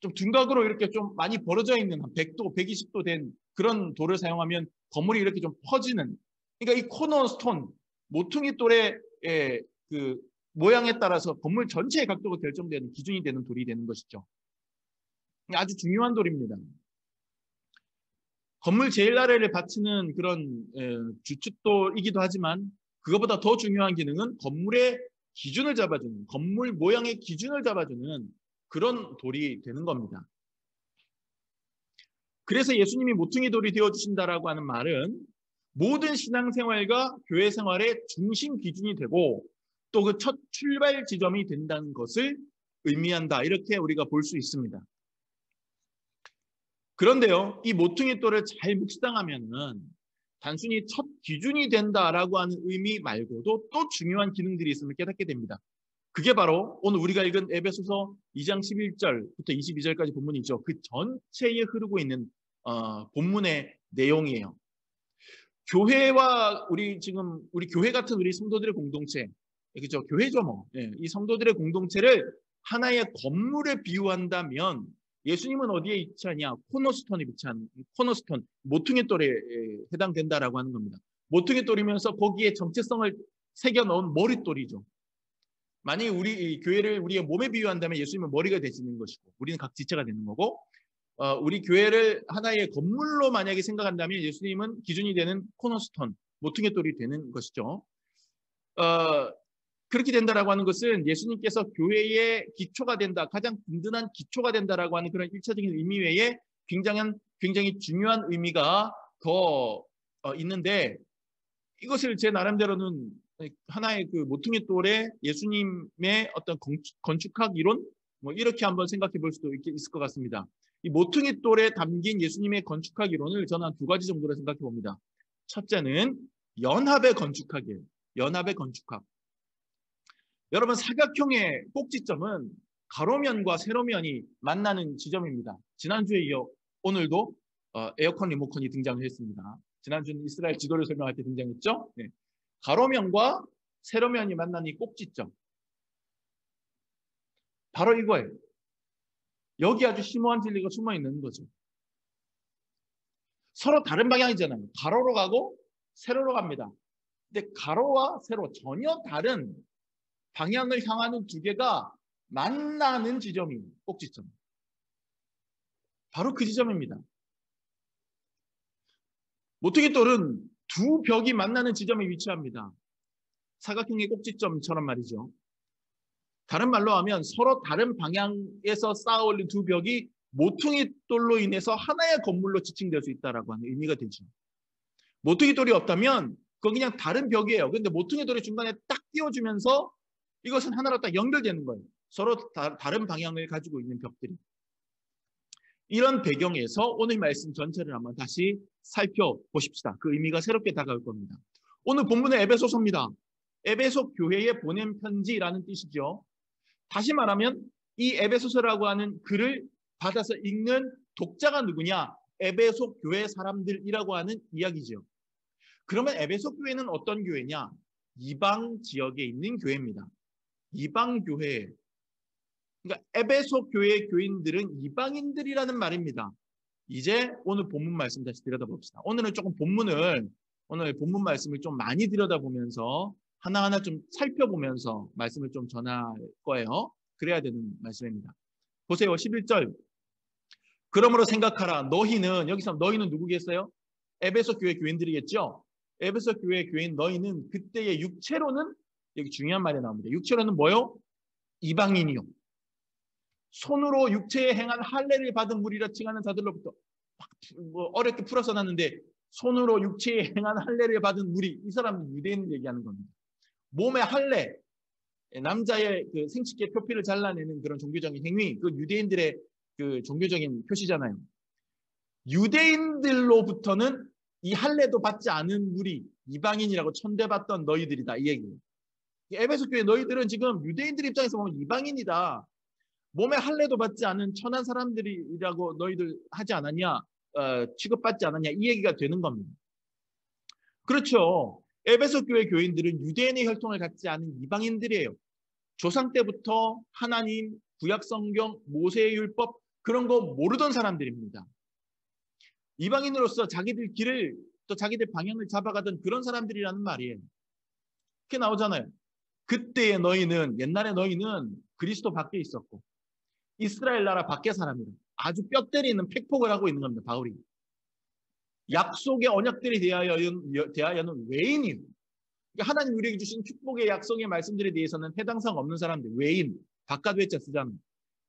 좀 둔각으로 이렇게 좀 많이 벌어져 있는 한 100도, 120도 된 그런 돌을 사용하면 건물이 이렇게 좀 퍼지는. 그러니까 이 코너스톤, 모퉁이 돌의 그 모양에 따라서 건물 전체의 각도가 결정되는 기준이 되는 돌이 되는 것이죠. 아주 중요한 돌입니다. 건물 제일 아래를 받치는 그런 주춧돌이기도 하지만 그것보다 더 중요한 기능은 건물의 기준을 잡아주는, 건물 모양의 기준을 잡아주는 그런 돌이 되는 겁니다. 그래서 예수님이 모퉁이 돌이 되어주신다라고 하는 말은 모든 신앙생활과 교회 생활의 중심 기준이 되고 또 그 첫 출발 지점이 된다는 것을 의미한다. 이렇게 우리가 볼 수 있습니다. 그런데요, 이 모퉁이 돌을 잘 묵상하면은 단순히 첫 기준이 된다라고 하는 의미 말고도 또 중요한 기능들이 있음을 깨닫게 됩니다. 그게 바로 오늘 우리가 읽은 에베소서 2장 11절부터 22절까지 본문이죠. 그 전체에 흐르고 있는 본문의 내용이에요. 교회와 우리 교회 같은 우리 성도들의 공동체, 그죠? 교회죠 뭐. 이 성도들의 공동체를 하나의 건물에 비유한다면 예수님은 어디에 위치하냐? 코너스톤에 위치한 코너스톤, 모퉁이 돌에 해당된다라고 하는 겁니다. 모퉁이 돌이면서 거기에 정체성을 새겨 넣은 머릿돌이죠. 만약에 우리 교회를 우리의 몸에 비유한다면 예수님은 머리가 되시는 것이고 우리는 각 지체가 되는 거고 우리 교회를 하나의 건물로 만약에 생각한다면 예수님은 기준이 되는 코너스톤, 모퉁이 돌이 되는 것이죠. 그렇게 된다라고 하는 것은 예수님께서 교회의 기초가 된다, 가장 든든한 기초가 된다라고 하는 그런 일차적인 의미 외에 굉장히 중요한 의미가 더 있는데 이것을 제 나름대로는 하나의 그 모퉁이 돌의 예수님의 어떤 건축학 이론 뭐 이렇게 한번 생각해 볼 수도 있을 것 같습니다. 이 모퉁이 돌에 담긴 예수님의 건축학 이론을 저는 한 두 가지 정도로 생각해 봅니다. 첫째는 연합의 건축학이에요. 연합의 건축학. 여러분 사각형의 꼭지점은 가로면과 세로면이 만나는 지점입니다. 지난주에 이어 오늘도 에어컨 리모컨이 등장을 했습니다. 지난주는 이스라엘 지도를 설명할 때 등장했죠. 네. 가로면과 세로면이 만나는 이 꼭지점. 바로 이거예요. 여기 아주 심오한 진리가 숨어 있는 거죠. 서로 다른 방향이잖아요. 가로로 가고 세로로 갑니다. 근데 가로와 세로 전혀 다른 방향을 향하는 두 개가 만나는 지점이 꼭지점. 바로 그 지점입니다. 모퉁이 돌은 두 벽이 만나는 지점에 위치합니다. 사각형의 꼭지점처럼 말이죠. 다른 말로 하면 서로 다른 방향에서 쌓아 올린 두 벽이 모퉁이 돌로 인해서 하나의 건물로 지칭될 수 있다는 의미가 되죠. 모퉁이 돌이 없다면 그건 그냥 다른 벽이에요. 그런데 모퉁이 돌이 중간에 딱 띄워주면서 이것은 하나로 딱 연결되는 거예요. 서로 다른 방향을 가지고 있는 벽들이. 이런 배경에서 오늘 말씀 전체를 한번 다시 살펴보십시다. 그 의미가 새롭게 다가올 겁니다. 오늘 본문은 에베소서입니다. 에베소 교회에 보낸 편지라는 뜻이죠. 다시 말하면 이 에베소서라고 하는 글을 받아서 읽는 독자가 누구냐? 에베소 교회 사람들이라고 하는 이야기죠. 그러면 에베소 교회는 어떤 교회냐? 이방 지역에 있는 교회입니다. 이방 교회. 그러니까 에베소 교회 교인들은 이방인들이라는 말입니다. 이제 오늘 본문 말씀 다시 들여다봅시다. 오늘 본문 말씀을 좀 많이 들여다보면서 하나하나 좀 살펴보면서 말씀을 좀 전할 거예요. 그래야 되는 말씀입니다. 보세요. 11절. 그러므로 생각하라. 너희는, 여기서 너희는 누구겠어요? 에베소 교회 교인들이겠죠? 에베소 교회 교인 너희는 그때의 육체로는, 여기 중요한 말이 나옵니다. 육체로는 뭐요? 이방인이요. 손으로 육체에 행한 할례를 받은 무리라 칭하는 자들로부터 어렵게 풀어서 놨는데 손으로 육체에 행한 할례를 받은 무리, 이 사람은 유대인을 얘기하는 겁니다. 몸의 할례, 남자의 그 생식기 표피를 잘라내는 그런 종교적인 행위, 그 유대인들의 그 종교적인 표시잖아요. 유대인들로부터는 이 할례도 받지 않은 무리, 이방인이라고 천대받던 너희들이다, 이 얘기예요. 에베소 교회 너희들은 지금 유대인들 입장에서 보면 이방인이다. 몸에 할례도 받지 않은 천한 사람들이라고 너희들 하지 않았냐, 취급받지 않았냐, 이 얘기가 되는 겁니다. 그렇죠. 에베소 교회 교인들은 유대인의 혈통을 갖지 않은 이방인들이에요. 조상 때부터 하나님, 구약 성경, 모세의 율법, 그런 거 모르던 사람들입니다. 이방인으로서 자기들 길을 또 자기들 방향을 잡아가던 그런 사람들이라는 말이에요. 그렇게 나오잖아요. 그때의 너희는, 옛날에 너희는 그리스도 밖에 있었고 이스라엘 나라 밖의 사람이라. 아주 뼈 때리는 팩폭을 하고 있는 겁니다. 바울이. 약속의 언약들에 대하여는 외인이에요. 그러니까 하나님 우리에게 주신 축복의 약속의 말씀들에 대해서는 해당사항 없는 사람들, 외인, 바깥 외자 쓰잖아요.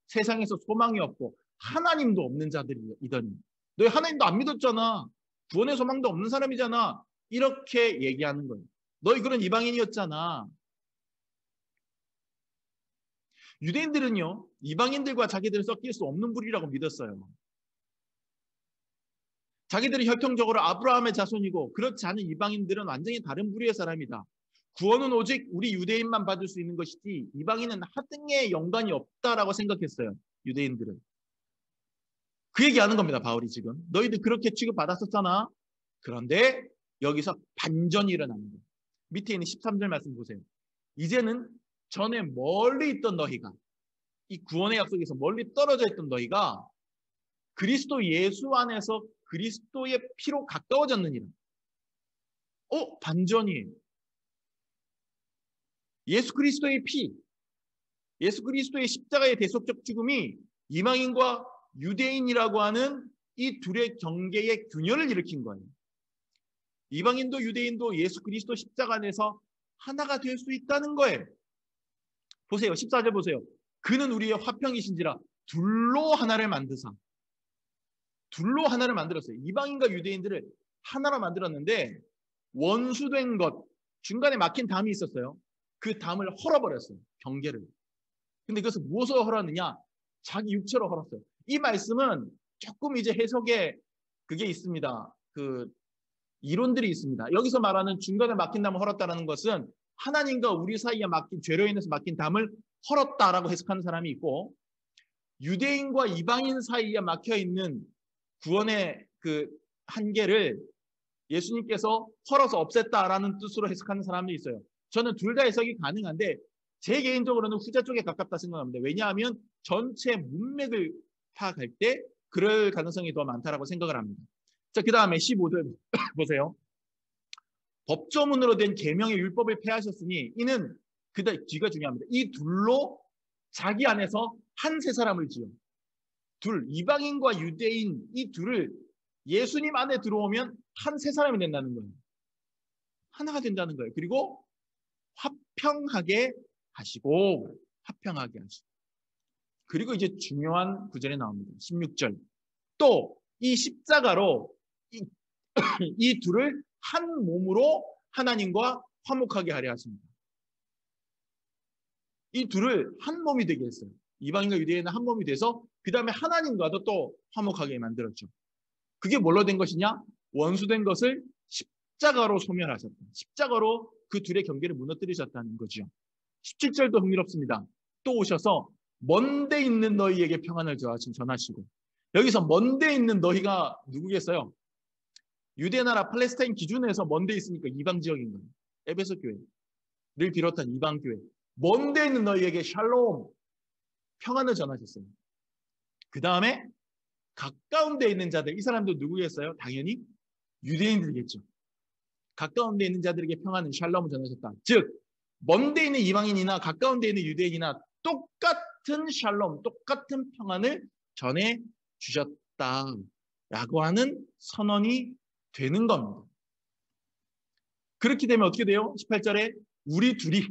세상에서 소망이 없고 하나님도 없는 자들이더니 너희 하나님도 안 믿었잖아. 구원의 소망도 없는 사람이잖아. 이렇게 얘기하는 거예요. 너희 그런 이방인이었잖아. 유대인들은요, 이방인들과 자기들을 섞일 수 없는 부류라고 믿었어요. 자기들이 혈통적으로 아브라함의 자손이고 그렇지 않은 이방인들은 완전히 다른 부류의 사람이다. 구원은 오직 우리 유대인만 받을 수 있는 것이지 이방인은 하등의 연관이 없다라고 생각했어요. 유대인들은. 그 얘기하는 겁니다. 바울이 지금. 너희들 그렇게 취급받았었잖아. 그런데 여기서 반전이 일어나는 거예요. 밑에 있는 13절 말씀 보세요. 이제는 전에 멀리 있던 너희가, 이 구원의 약속에서 멀리 떨어져 있던 너희가 그리스도 예수 안에서 그리스도의 피로 가까워졌느니라. 반전이에요. 예수 그리스도의 피, 예수 그리스도의 십자가의 대속적 죽음이 이방인과 유대인이라고 하는 이 둘의 경계의 균열을 일으킨 거예요. 이방인도 유대인도 예수 그리스도 십자가 안에서 하나가 될 수 있다는 거예요. 보세요. 14절 보세요. 그는 우리의 화평이신지라 둘로 하나를 만드사. 둘로 하나를 만들었어요. 이방인과 유대인들을 하나로 만들었는데 원수된 것, 중간에 막힌 담이 있었어요. 그 담을 헐어버렸어요. 경계를. 근데 그것을 무엇으로 헐었느냐? 자기 육체로 헐었어요. 이 말씀은 조금 이제 해석에 그게 있습니다. 그 이론들이 있습니다. 여기서 말하는 중간에 막힌 담을 헐었다는 것은 하나님과 우리 사이에 막힌 죄로 인해서 막힌 담을 헐었다라고 해석하는 사람이 있고, 유대인과 이방인 사이에 막혀 있는 구원의 그 한계를 예수님께서 헐어서 없앴다라는 뜻으로 해석하는 사람도 있어요. 저는 둘 다 해석이 가능한데 제 개인적으로는 후자 쪽에 가깝다 생각합니다. 왜냐하면 전체 문맥을 파악할 때 그럴 가능성이 더 많다라고 생각을 합니다. 자, 그 다음에 15절 보세요. 법조문으로 된 계명의 율법을 폐하셨으니 이는 그다음 뒤가 중요합니다. 이 둘로 자기 안에서 한 세 사람을 지어. 둘, 이방인과 유대인 이 둘을 예수님 안에 들어오면 한 세 사람이 된다는 거예요. 하나가 된다는 거예요. 그리고 화평하게 하시고 화평하게 하시고. 그리고 이제 중요한 구절이 나옵니다. 16절. 또 이 십자가로 이 둘을 한 몸으로 하나님과 화목하게 하려 하십니다. 이 둘을 한 몸이 되게 했어요. 이방인과 유대인은 한 몸이 돼서 그 다음에 하나님과도 또 화목하게 만들었죠. 그게 뭘로 된 것이냐? 원수된 것을 십자가로 소멸하셨다. 십자가로 그 둘의 경계를 무너뜨리셨다는 거죠. 17절도 흥미롭습니다. 또 오셔서 먼데 있는 너희에게 평안을 전하시고. 여기서 먼데 있는 너희가 누구겠어요? 유대나라 팔레스타인 기준에서 먼데 있으니까 이방 지역인 거예요. 에베소 교회를 비롯한 이방 교회. 먼데 있는 너희에게 샬롬, 평안을 전하셨어요. 그 다음에 가까운 데 있는 자들, 이 사람도 누구겠어요? 당연히 유대인들이겠죠. 가까운 데 있는 자들에게 평안은 샬롬을 전하셨다. 즉, 먼 데 있는 이방인이나 가까운 데 있는 유대인이나 똑같은 샬롬, 똑같은 평안을 전해 주셨다라고 하는 선언이 되는 겁니다. 그렇게 되면 어떻게 돼요? 18절에 우리 둘이,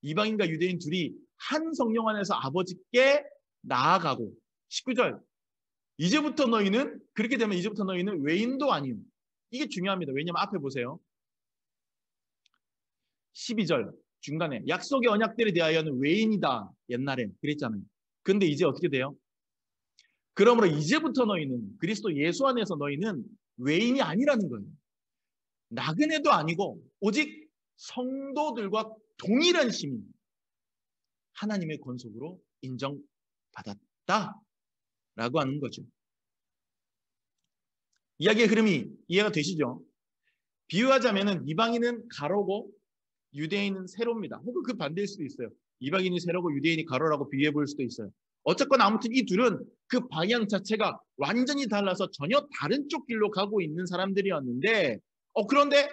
이방인과 유대인 둘이 한 성령 안에서 아버지께 나아가고, 19절 이제부터 너희는, 그렇게 되면 이제부터 너희는 외인도 아니요. 이게 중요합니다. 왜냐하면 앞에 보세요. 12절 중간에 약속의 언약들에 대하여는 외인이다. 옛날에 그랬잖아요. 근데 이제 어떻게 돼요? 그러므로 이제부터 너희는, 그리스도 예수 안에서 너희는 외인이 아니라는 거예요. 나그네도 아니고 오직 성도들과 동일한 시민, 하나님의 권속으로 인정받았다라고 하는 거죠. 이야기의 흐름이 이해가 되시죠? 비유하자면 이방인은 가로고 유대인은 세로입니다. 혹은 그 반대일 수도 있어요. 이방인이 세로고 유대인이 가로라고 비유해 볼 수도 있어요. 어쨌거나 아무튼 이 둘은 그 방향 자체가 완전히 달라서 전혀 다른 쪽 길로 가고 있는 사람들이었는데 그런데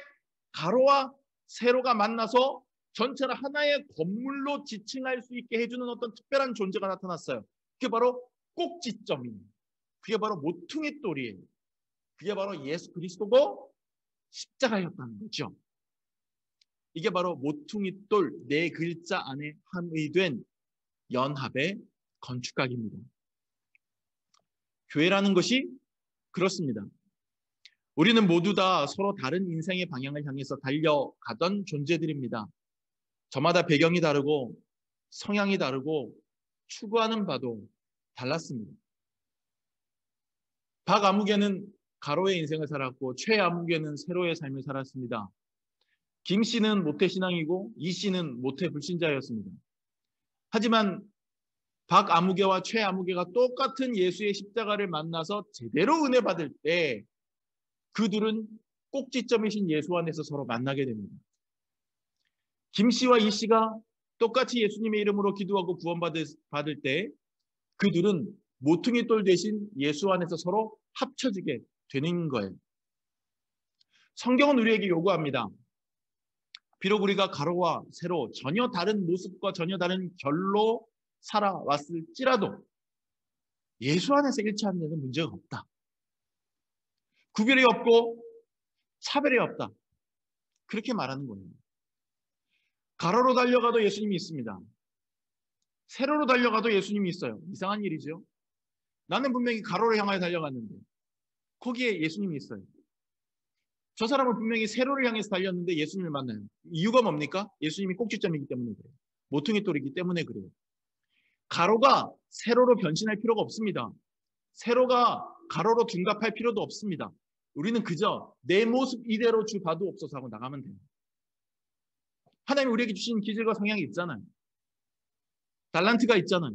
가로와 세로가 만나서 전체를 하나의 건물로 지칭할 수 있게 해주는 어떤 특별한 존재가 나타났어요. 그게 바로 꼭지점이에요. 그게 바로 모퉁이 돌이에요. 그게 바로 예수 그리스도고 십자가였다는 거죠. 이게 바로 모퉁이 돌 네 글자 안에 함의된 연합의 건축각입니다. 교회라는 것이 그렇습니다. 우리는 모두 다 서로 다른 인생의 방향을 향해서 달려가던 존재들입니다. 저마다 배경이 다르고 성향이 다르고 추구하는 바도 달랐습니다. 박아무개는 가로의 인생을 살았고 최아무개는 세로의 삶을 살았습니다. 김 씨는 모태신앙이고 이 씨는 모태불신자였습니다. 하지만 박아무개와 최아무개가 똑같은 예수의 십자가를 만나서 제대로 은혜 받을 때 그들은 꼭지점이신 예수 안에서 서로 만나게 됩니다. 김 씨와 이 씨가 똑같이 예수님의 이름으로 기도하고 구원받을 때 그들은 모퉁이 돌 대신 예수 안에서 서로 합쳐지게 되는 거예요. 성경은 우리에게 요구합니다. 비록 우리가 가로와 세로 전혀 다른 모습과 전혀 다른 결로 살아왔을지라도 예수 안에서 일치하는 데는 문제가 없다. 구별이 없고 차별이 없다. 그렇게 말하는 거예요. 가로로 달려가도 예수님이 있습니다. 세로로 달려가도 예수님이 있어요. 이상한 일이죠. 나는 분명히 가로를 향하여 달려갔는데 거기에 예수님이 있어요. 저 사람은 분명히 세로를 향해서 달렸는데 예수님을 만나요. 이유가 뭡니까? 예수님이 꼭지점이기 때문에 그래요. 모퉁이 돌이기 때문에 그래요. 가로가 세로로 변신할 필요가 없습니다. 세로가 가로로 둔갑할 필요도 없습니다. 우리는 그저 내 모습 이대로 주 봐도 없어서 하고 나가면 돼요. 하나님이 우리에게 주신 기질과 성향이 있잖아요. 달란트가 있잖아요.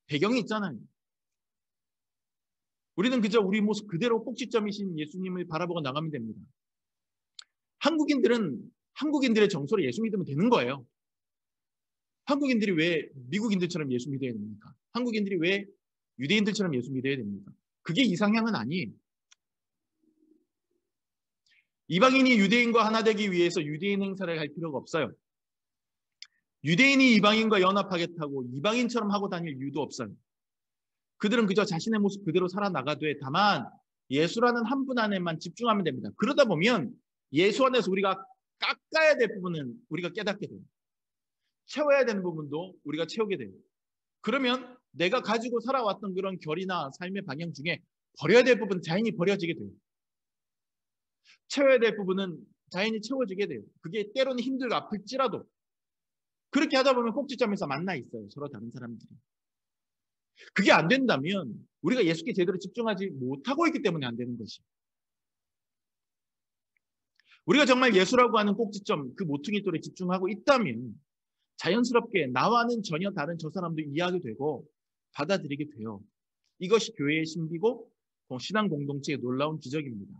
배경이 있잖아요. 우리는 그저 우리 모습 그대로 꼭지점이신 예수님을 바라보고 나가면 됩니다. 한국인들의 정서로 예수 믿으면 되는 거예요. 한국인들이 왜 미국인들처럼 예수 믿어야 됩니까? 한국인들이 왜 유대인들처럼 예수 믿어야 됩니까? 그게 이상향은 아니에요. 이방인이 유대인과 하나 되기 위해서 유대인 행사를 할 필요가 없어요. 유대인이 이방인과 연합하겠다고 이방인처럼 하고 다닐 이유도 없어요. 그들은 그저 자신의 모습 그대로 살아나가되 다만 예수라는 한 분 안에만 집중하면 됩니다. 그러다 보면 예수 안에서 우리가 깎아야 될 부분은 우리가 깨닫게 돼요. 채워야 되는 부분도 우리가 채우게 돼요. 그러면 내가 가지고 살아왔던 그런 결이나 삶의 방향 중에 버려야 될 부분은 자연히 버려지게 돼요. 채워야 될 부분은 자연히 채워지게 돼요. 그게 때로는 힘들고 아플지라도 그렇게 하다 보면 꼭지점에서 만나 있어요. 서로 다른 사람들이. 그게 안 된다면 우리가 예수께 제대로 집중하지 못하고 있기 때문에 안 되는 것이. 우리가 정말 예수라고 하는 꼭지점, 그 모퉁이 돌에 집중하고 있다면 자연스럽게 나와는 전혀 다른 저 사람도 이해하게 되고 받아들이게 돼요. 이것이 교회의 신비고 신앙 공동체의 놀라운 기적입니다.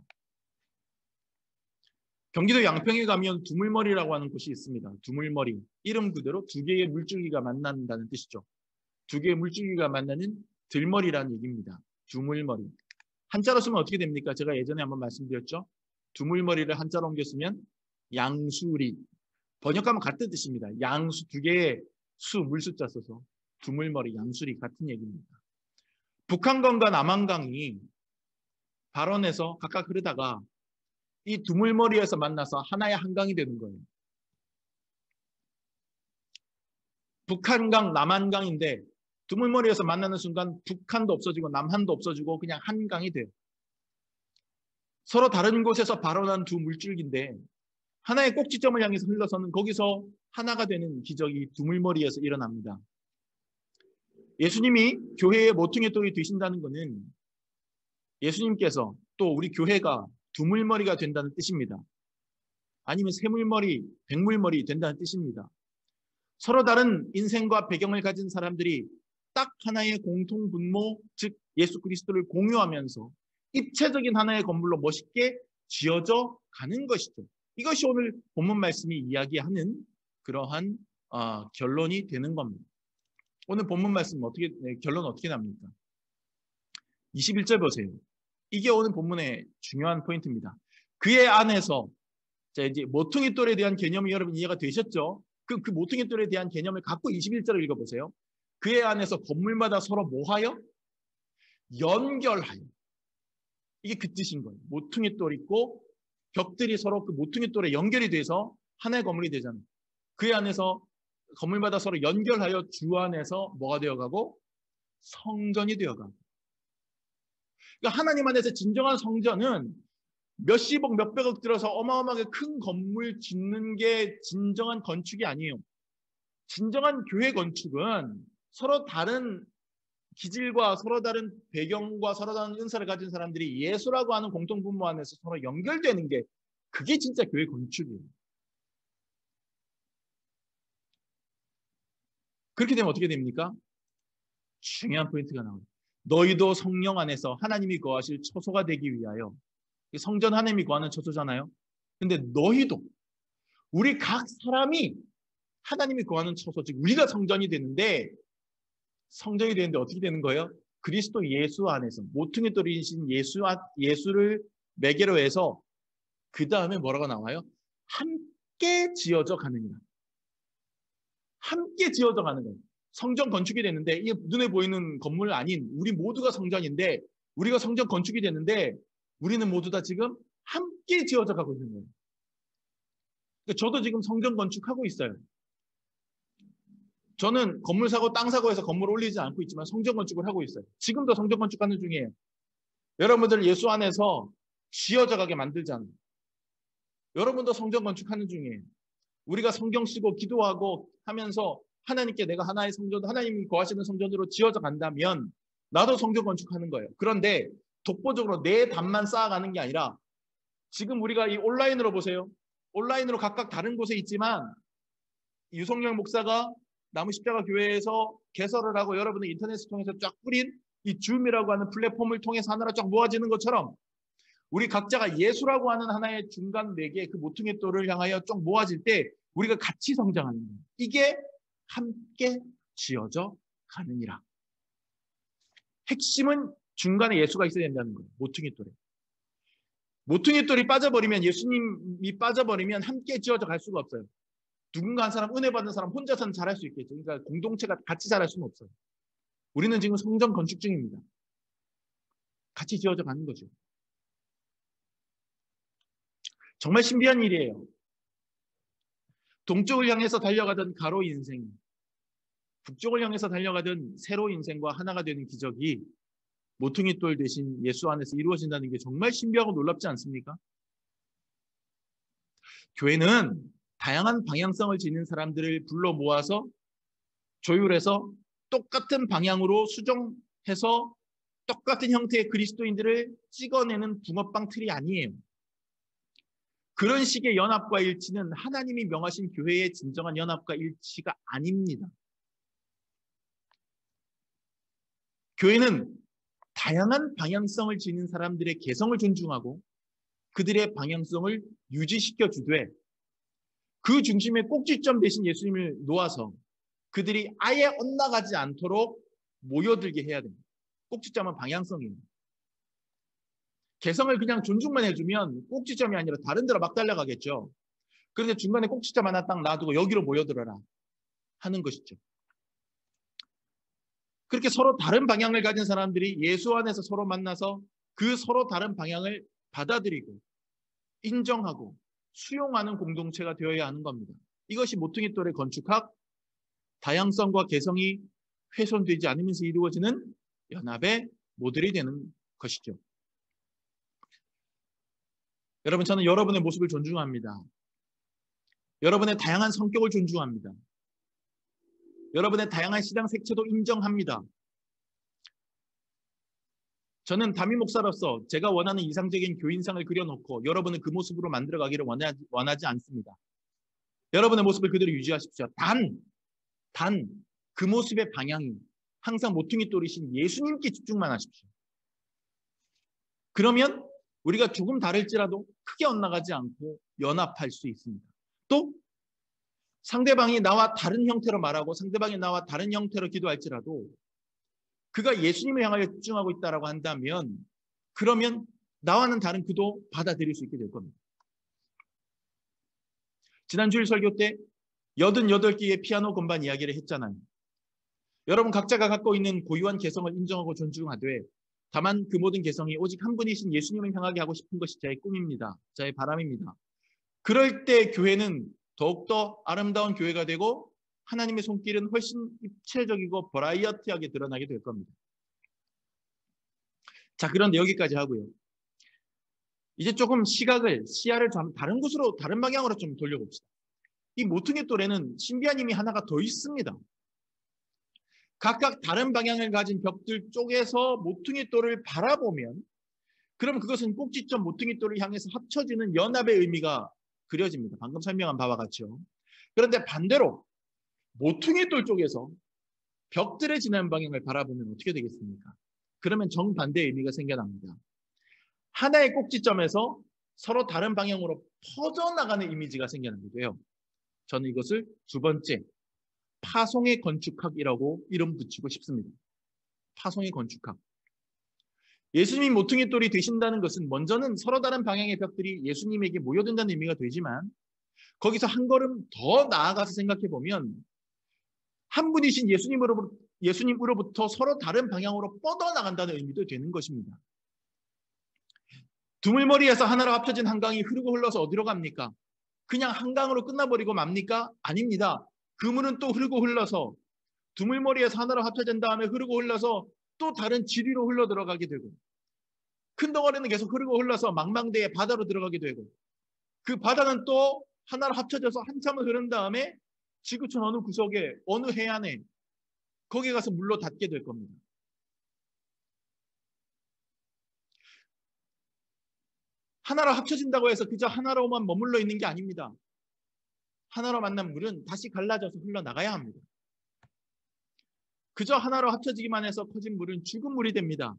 경기도 양평에 가면 두물머리라고 하는 곳이 있습니다. 두물머리. 이름 그대로 두 개의 물줄기가 만난다는 뜻이죠. 두 개의 물줄기가 만나는 들머리라는 얘기입니다. 두물머리. 한자로 쓰면 어떻게 됩니까? 제가 예전에 한번 말씀드렸죠. 두물머리를 한자로 옮겨 쓰면 양수리. 번역하면 같은 뜻입니다. 양수 두 개의 수, 물숫자 써서 두물머리, 양수리 같은 얘기입니다. 북한강과 남한강이 발원해서 각각 흐르다가 이 두물머리에서 만나서 하나의 한강이 되는 거예요. 북한강, 남한강인데 두물머리에서 만나는 순간 북한도 없어지고 남한도 없어지고 그냥 한강이 돼요. 서로 다른 곳에서 발원한 두 물줄기인데 하나의 꼭지점을 향해서 흘러서는 거기서 하나가 되는 기적이 두물머리에서 일어납니다. 예수님이 교회의 모퉁이 돌이 되신다는 것은 예수님께서 또 우리 교회가 두물머리가 된다는 뜻입니다. 아니면 세물머리, 백물머리 된다는 뜻입니다. 서로 다른 인생과 배경을 가진 사람들이 딱 하나의 공통 분모, 즉 예수 그리스도를 공유하면서 입체적인 하나의 건물로 멋있게 지어져 가는 것이죠. 이것이 오늘 본문 말씀이 이야기하는 그러한 결론이 되는 겁니다. 오늘 본문 말씀 결론 어떻게 납니까? 21절 보세요. 이게 오늘 본문의 중요한 포인트입니다. 그의 안에서, 자, 이제 모퉁이 돌에 대한 개념이 여러분 이해가 되셨죠? 그 모퉁이 돌에 대한 개념을 갖고 21절을 읽어보세요. 그의 안에서 건물마다 서로 뭐하여? 연결하여. 이게 그 뜻인 거예요. 모퉁이 돌 있고 벽들이 서로 그 모퉁이 돌에 연결이 돼서 하나의 건물이 되잖아요. 그의 안에서 건물마다 서로 연결하여 주 안에서 뭐가 되어가고? 성전이 되어가고. 그러니까 하나님 안에서 진정한 성전은 몇십억, 몇백억 들어서 어마어마하게 큰 건물 짓는 게 진정한 건축이 아니에요. 진정한 교회 건축은 서로 다른 기질과 서로 다른 배경과 서로 다른 은사를 가진 사람들이 예수라고 하는 공통분모 안에서 서로 연결되는 게 그게 진짜 교회 건축이에요. 그렇게 되면 어떻게 됩니까? 중요한 포인트가 나와요. 너희도 성령 안에서 하나님이 거하실 처소가 되기 위하여. 성전 하나님이 거하는 처소잖아요. 근데 너희도, 우리 각 사람이 하나님이 거하는 처소, 즉 우리가 성전이 되는데 어떻게 되는 거예요? 그리스도 예수 안에서 모퉁이 돌이신 예수를 매개로 해서 그 다음에 뭐라고 나와요? 함께 지어져 가느니라. 함께 지어져 가는 거예요. 성전 건축이 되는데 이게 눈에 보이는 건물 아닌 우리 모두가 성전인데 우리가 성전 건축이 되는데 우리는 모두 다 지금 함께 지어져 가고 있는 거예요. 저도 지금 성전 건축하고 있어요. 저는 건물 사고 땅 사고 해서 건물 올리지 않고 있지만 성전 건축을 하고 있어요. 지금도 성전 건축하는 중이에요. 여러분들 예수 안에서 지어져 가게 만들잖아요. 여러분도 성전 건축하는 중이에요. 우리가 성경 쓰고 기도하고 하면서 하나님께 내가 하나의 성전, 하나님이 거하시는 성전으로 지어져 간다면 나도 성전 건축하는 거예요. 그런데 독보적으로 내 답만 쌓아가는 게 아니라 지금 우리가 이 온라인으로 보세요. 온라인으로 각각 다른 곳에 있지만 유성열 목사가 나무십자가 교회에서 개설을 하고 여러분의 인터넷을 통해서 쫙 뿌린 이 줌이라고 하는 플랫폼을 통해서 하나로 쫙 모아지는 것처럼 우리 각자가 예수라고 하는 하나의 중간 매개 그 모퉁이 돌을 향하여 쭉 모아질 때 우리가 같이 성장하는 거예요. 이게 함께 지어져 가느니라. 핵심은 중간에 예수가 있어야 된다는 거예요. 모퉁이 돌에. 모퉁이 돌이 빠져버리면 예수님이 빠져버리면 함께 지어져 갈 수가 없어요. 누군가 한 사람, 은혜 받는 사람 혼자서는 잘할 수 있겠죠. 그러니까 공동체가 같이 잘할 수는 없어요. 우리는 지금 성전 건축 중입니다. 같이 지어져 가는 거죠. 정말 신비한 일이에요. 동쪽을 향해서 달려가던 가로 인생, 북쪽을 향해서 달려가던 세로 인생과 하나가 되는 기적이 모퉁이 돌 대신 예수 안에서 이루어진다는 게 정말 신비하고 놀랍지 않습니까? 교회는 다양한 방향성을 지닌 사람들을 불러 모아서 조율해서 똑같은 방향으로 수정해서 똑같은 형태의 그리스도인들을 찍어내는 붕어빵 틀이 아니에요. 그런 식의 연합과 일치는 하나님이 명하신 교회의 진정한 연합과 일치가 아닙니다. 교회는 다양한 방향성을 지닌 사람들의 개성을 존중하고 그들의 방향성을 유지시켜 주되 그 중심에 꼭지점 대신 예수님을 놓아서 그들이 아예 엇나가지 않도록 모여들게 해야 됩니다. 꼭지점은 방향성입니다. 개성을 그냥 존중만 해주면 꼭지점이 아니라 다른 데로 막 달려가겠죠. 그런데 중간에 꼭지점 하나 딱 놔두고 여기로 모여들어라 하는 것이죠. 그렇게 서로 다른 방향을 가진 사람들이 예수 안에서 서로 만나서 그 서로 다른 방향을 받아들이고 인정하고 수용하는 공동체가 되어야 하는 겁니다. 이것이 모퉁이 돌의 건축학, 다양성과 개성이 훼손되지 않으면서 이루어지는 연합의 모델이 되는 것이죠. 여러분, 저는 여러분의 모습을 존중합니다. 여러분의 다양한 성격을 존중합니다. 여러분의 다양한 신앙 색채도 인정합니다. 저는 담임 목사로서 제가 원하는 이상적인 교인상을 그려놓고 여러분은 그 모습으로 만들어가기를 원하지 않습니다. 여러분의 모습을 그대로 유지하십시오. 단 그 모습의 방향이 항상 모퉁이 돌이신 예수님께 집중만 하십시오. 그러면 우리가 조금 다를지라도 크게 엇나가지 않고 연합할 수 있습니다. 또 상대방이 나와 다른 형태로 말하고 상대방이 나와 다른 형태로 기도할지라도 그가 예수님을 향하여 집중하고 있다고 한다면 그러면 나와는 다른 그도 받아들일 수 있게 될 겁니다. 지난 주일 설교 때 88개의 피아노 건반 이야기를 했잖아요. 여러분 각자가 갖고 있는 고유한 개성을 인정하고 존중하되 다만 그 모든 개성이 오직 한 분이신 예수님을 향하게 하고 싶은 것이 저의 꿈입니다. 저의 바람입니다. 그럴 때 교회는 더욱더 아름다운 교회가 되고 하나님의 손길은 훨씬 입체적이고 버라이어티하게 드러나게 될 겁니다. 자, 그런데 여기까지 하고요. 이제 조금 시야를 좀 다른 곳으로, 다른 방향으로 좀 돌려봅시다. 이 모퉁이 돌에는 신비한 힘이 하나가 더 있습니다. 각각 다른 방향을 가진 벽들 쪽에서 모퉁이 돌을 바라보면 그럼 그것은 꼭지점 모퉁이 돌을 향해서 합쳐지는 연합의 의미가 그려집니다. 방금 설명한 바와 같죠. 그런데 반대로 모퉁이 돌 쪽에서 벽들의 지나는 방향을 바라보면 어떻게 되겠습니까? 그러면 정반대의 의미가 생겨납니다. 하나의 꼭지점에서 서로 다른 방향으로 퍼져나가는 이미지가 생겨나기도 저는 이것을 두 번째 파송의 건축학이라고 이름 붙이고 싶습니다. 파송의 건축학. 예수님이 모퉁이 돌이 되신다는 것은 먼저는 서로 다른 방향의 벽들이 예수님에게 모여든다는 의미가 되지만 거기서 한 걸음 더 나아가서 생각해 보면 한 분이신 예수님으로부터 서로 다른 방향으로 뻗어나간다는 의미도 되는 것입니다. 두물머리에서 하나로 합쳐진 한강이 흐르고 흘러서 어디로 갑니까? 그냥 한강으로 끝나버리고 맙니까? 아닙니다. 그 물은 또 흐르고 흘러서 두물머리에서 하나로 합쳐진 다음에 흐르고 흘러서 또 다른 지리로 흘러 들어가게 되고 큰 덩어리는 계속 흐르고 흘러서 망망대해 바다로 들어가게 되고 그 바다는 또 하나로 합쳐져서 한참을 흐른 다음에 지구촌 어느 구석에 어느 해안에 거기에 가서 물로 닿게 될 겁니다. 하나로 합쳐진다고 해서 그저 하나로만 머물러 있는 게 아닙니다. 하나로 만난 물은 다시 갈라져서 흘러나가야 합니다. 그저 하나로 합쳐지기만 해서 커진 물은 죽은 물이 됩니다.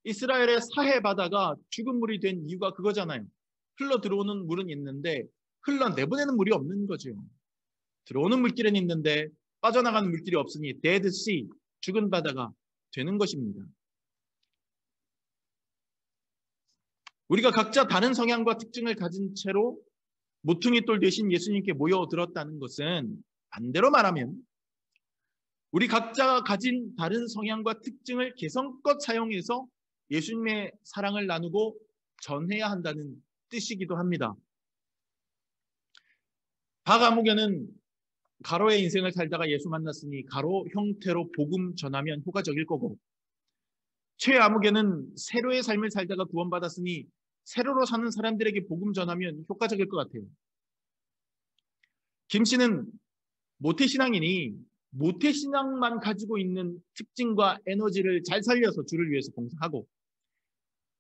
이스라엘의 사해 바다가 죽은 물이 된 이유가 그거잖아요. 흘러 들어오는 물은 있는데 흘러내보내는 물이 없는 거죠. 들어오는 물길은 있는데 빠져나가는 물길이 없으니 데드 씨, 죽은 바다가 되는 것입니다. 우리가 각자 다른 성향과 특징을 가진 채로 모퉁이 돌 대신 예수님께 모여들었다는 것은 반대로 말하면 우리 각자가 가진 다른 성향과 특징을 개성껏 사용해서 예수님의 사랑을 나누고 전해야 한다는 뜻이기도 합니다. 박아무개는 가로의 인생을 살다가 예수 만났으니 가로 형태로 복음 전하면 효과적일 거고 최아무개는 세로의 삶을 살다가 구원받았으니 세로로 사는 사람들에게 복음 전하면 효과적일 것 같아요. 김 씨는 모태신앙이니 모태신앙만 가지고 있는 특징과 에너지를 잘 살려서 주를 위해서 봉사하고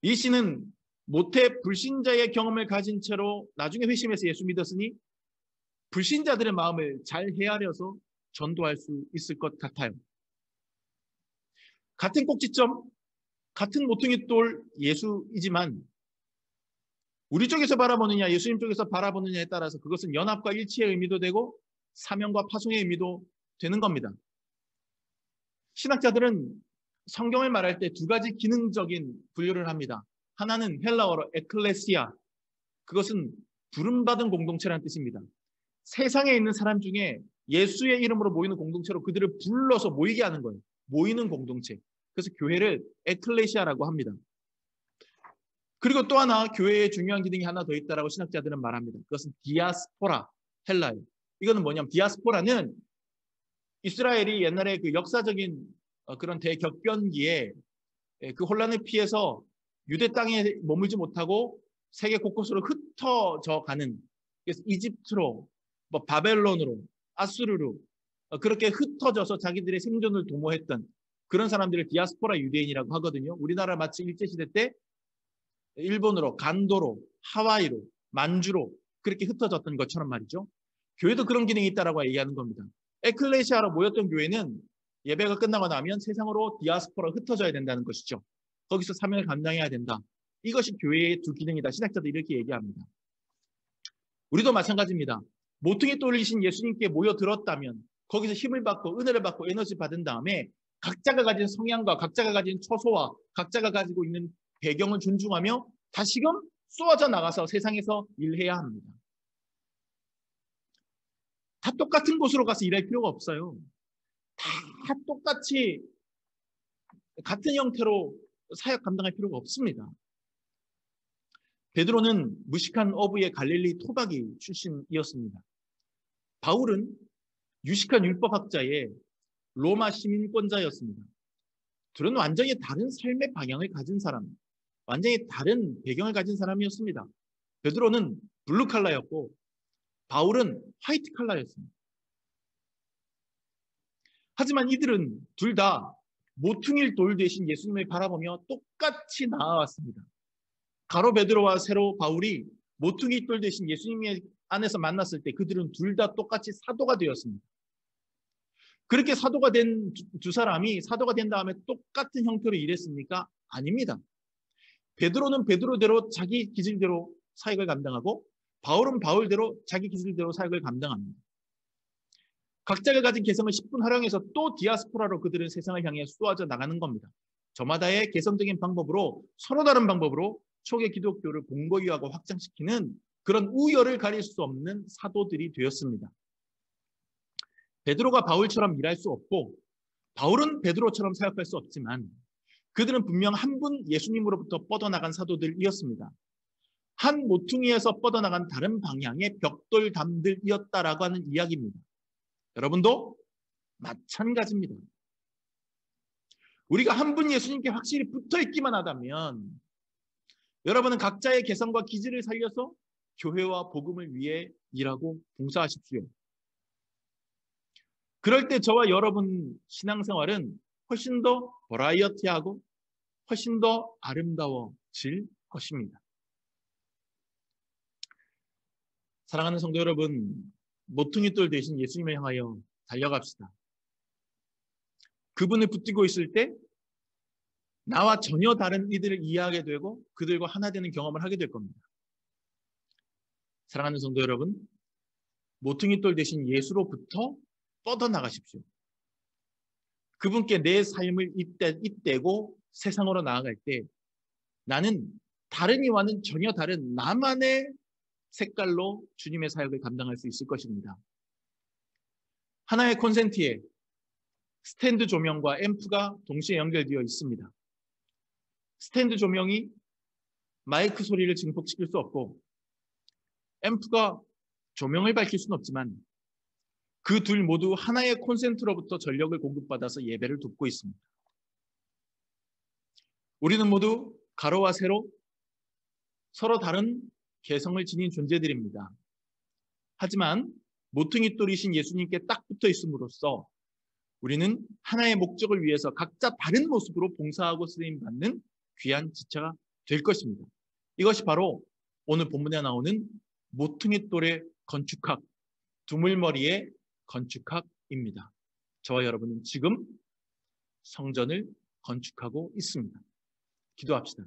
이 씨는 모태 불신자의 경험을 가진 채로 나중에 회심해서 예수 믿었으니 불신자들의 마음을 잘 헤아려서 전도할 수 있을 것 같아요. 같은 꼭지점, 같은 모퉁이 돌 예수이지만 우리 쪽에서 바라보느냐 예수님 쪽에서 바라보느냐에 따라서 그것은 연합과 일치의 의미도 되고 사명과 파송의 의미도 되는 겁니다. 신학자들은 성경을 말할 때 두 가지 기능적인 분류를 합니다. 하나는 헬라어로 에클레시아, 그것은 부름받은 공동체라는 뜻입니다. 세상에 있는 사람 중에 예수의 이름으로 모이는 공동체로 그들을 불러서 모이게 하는 거예요. 모이는 공동체. 그래서 교회를 에클레시아라고 합니다. 그리고 또 하나 교회의 중요한 기능이 하나 더 있다라고 신학자들은 말합니다. 그것은 디아스포라, 헬라예요. 이거는 뭐냐면 디아스포라는 이스라엘이 옛날에 그 역사적인 그런 대격변기에 그 혼란을 피해서 유대 땅에 머물지 못하고 세계 곳곳으로 흩어져 가는, 그래서 이집트로, 바벨론으로, 아수르로 그렇게 흩어져서 자기들의 생존을 도모했던 그런 사람들을 디아스포라 유대인이라고 하거든요. 우리나라 마치 일제시대 때 일본으로, 간도로, 하와이로, 만주로 그렇게 흩어졌던 것처럼 말이죠. 교회도 그런 기능이 있다라고 얘기하는 겁니다. 에클레시아로 모였던 교회는 예배가 끝나고 나면 세상으로 디아스포라 흩어져야 된다는 것이죠. 거기서 사명을 감당해야 된다. 이것이 교회의 두 기능이다. 신학자들이 이렇게 얘기합니다. 우리도 마찬가지입니다. 모퉁이 돌이신 예수님께 모여들었다면 거기서 힘을 받고 은혜를 받고 에너지 받은 다음에 각자가 가진 성향과 각자가 가진 처소와 각자가 가지고 있는 배경을 존중하며 다시금 쏘아져 나가서 세상에서 일해야 합니다. 다 똑같은 곳으로 가서 일할 필요가 없어요. 다 똑같이 같은 형태로 사역 감당할 필요가 없습니다. 베드로는 무식한 어부의 갈릴리 토박이 출신이었습니다. 바울은 유식한 율법학자의 로마 시민권자였습니다. 둘은 완전히 다른 삶의 방향을 가진 사람, 완전히 다른 배경을 가진 사람이었습니다. 베드로는 블루 칼라였고 바울은 화이트 칼라였습니다. 하지만 이들은 둘 다 모퉁이 돌 대신 예수님을 바라보며 똑같이 나아왔습니다. 가로 베드로와 세로 바울이 모퉁이 돌 대신 예수님 안에서 만났을 때 그들은 둘 다 똑같이 사도가 되었습니다. 그렇게 사도가 된 두 사람이 사도가 된 다음에 똑같은 형태로 일했습니까? 아닙니다. 베드로는 베드로대로 자기 기질대로 사역을 감당하고 바울은 바울대로 자기 기질대로 사역을 감당합니다. 각자가 가진 개성을 10분 활용해서 또 디아스포라로 그들은 세상을 향해 쏘아져 나가는 겁니다. 저마다의 개성적인 방법으로 서로 다른 방법으로 초기 기독교를 공고히하고 확장시키는 그런 우열을 가릴 수 없는 사도들이 되었습니다. 베드로가 바울처럼 일할 수 없고 바울은 베드로처럼 사역할 수 없지만 그들은 분명 한 분 예수님으로부터 뻗어나간 사도들이었습니다. 한 모퉁이에서 뻗어나간 다른 방향의 벽돌담들이었다라고 하는 이야기입니다. 여러분도 마찬가지입니다. 우리가 한 분 예수님께 확실히 붙어있기만 하다면 여러분은 각자의 개성과 기질을 살려서 교회와 복음을 위해 일하고 봉사하십시오. 그럴 때 저와 여러분 신앙생활은 훨씬 더 버라이어티하고 훨씬 더 아름다워질 것입니다. 사랑하는 성도 여러분, 모퉁이돌 대신 예수님을 향하여 달려갑시다. 그분을 붙들고 있을 때 나와 전혀 다른 이들을 이해하게 되고 그들과 하나 되는 경험을 하게 될 겁니다. 사랑하는 성도 여러분, 모퉁이돌 대신 예수로부터 뻗어나가십시오. 그분께 내 삶을 잇대고 세상으로 나아갈 때 나는 다른 이와는 전혀 다른 나만의 색깔로 주님의 사역을 감당할 수 있을 것입니다. 하나의 콘센트에 스탠드 조명과 앰프가 동시에 연결되어 있습니다. 스탠드 조명이 마이크 소리를 증폭시킬 수 없고 앰프가 조명을 밝힐 수는 없지만 그 둘 모두 하나의 콘센트로부터 전력을 공급받아서 예배를 돕고 있습니다. 우리는 모두 가로와 세로 서로 다른 개성을 지닌 존재들입니다. 하지만 모퉁이돌이신 예수님께 딱 붙어 있음으로써 우리는 하나의 목적을 위해서 각자 다른 모습으로 봉사하고 쓰임받는 귀한 지체가 될 것입니다. 이것이 바로 오늘 본문에 나오는 모퉁이돌의 건축학, 두물머리의 건축학입니다. 저와 여러분은 지금 성전을 건축하고 있습니다. 기도합시다.